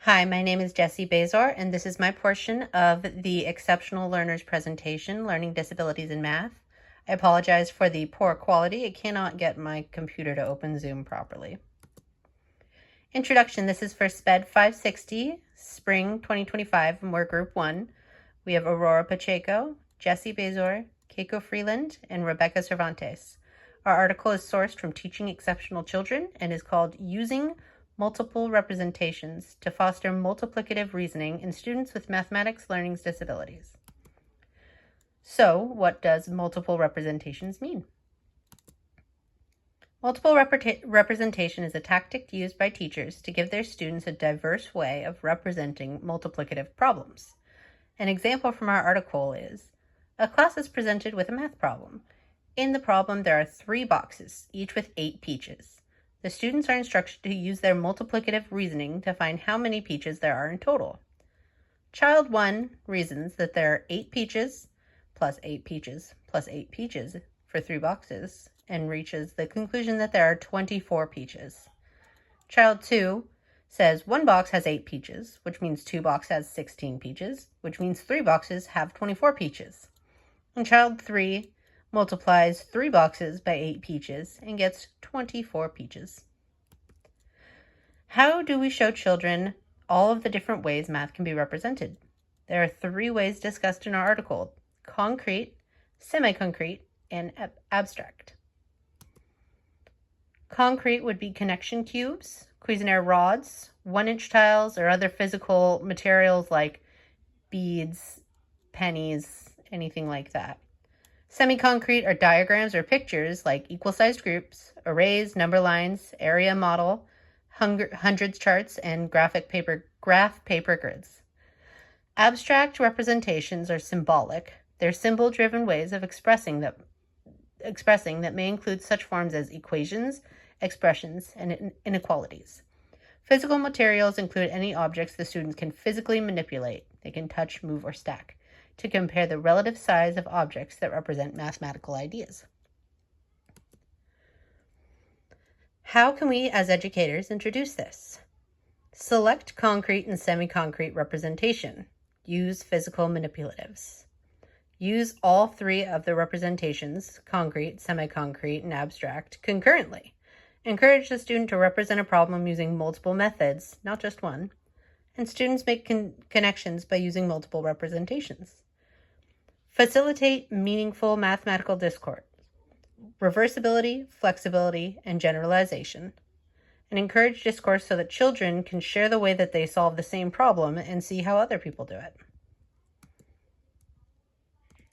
Hi, my name is Jessie Bezor, and this is my portion of the Exceptional Learners presentation, Learning Disabilities in Math. I apologize for the poor quality. I cannot get my computer to open Zoom properly. Introduction, this is for SPED 560, Spring 2025, and we're Group 1. We have Aurora Pacheco, Jessie Bezor, Keiko Freeland, and Rebecca Cervantes. Our article is sourced from Teaching Exceptional Children and is called Using Multiple Representations to Foster Multiplicative Reasoning in Students with Mathematics Learning Disabilities. So, what does multiple representations mean? Multiple representation is a tactic used by teachers to give their students a diverse way of representing multiplicative problems. An example from our article is, a class is presented with a math problem. In the problem, there are 3 boxes, each with 8 peaches. The students are instructed to use their multiplicative reasoning to find how many peaches there are in total. Child 1 reasons that there are 8 peaches plus 8 peaches plus 8 peaches for 3 boxes and reaches the conclusion that there are 24 peaches. Child 2 says 1 box has 8 peaches, which means 2 boxes has 16 peaches, which means 3 boxes have 24 peaches. And child 3 multiplies 3 boxes by 8 peaches and gets 24 peaches. How do we show children all of the different ways math can be represented? There are 3 ways discussed in our article: concrete, semi-concrete, and abstract. Concrete would be connection cubes, Cuisenaire rods, 1-inch tiles, or other physical materials like beads, pennies, anything like that. Semi-concrete are diagrams or pictures like equal-sized groups, arrays, number lines, area model, hundreds charts, and graph paper grids. Abstract representations are symbolic. They're symbol-driven ways of expressing that may include such forms as equations, expressions, and inequalities. Physical materials include any objects the students can physically manipulate. They can touch, move, or stack to compare the relative size of objects that represent mathematical ideas. How can we, as educators, introduce this? Select concrete and semi-concrete representation. Use physical manipulatives. Use all 3 of the representations, concrete, semi-concrete, and abstract, concurrently. Encourage the student to represent a problem using multiple methods, not just one. And students make connections by using multiple representations. Facilitate meaningful mathematical discourse, reversibility, flexibility, and generalization. And encourage discourse so that children can share the way that they solve the same problem and see how other people do it.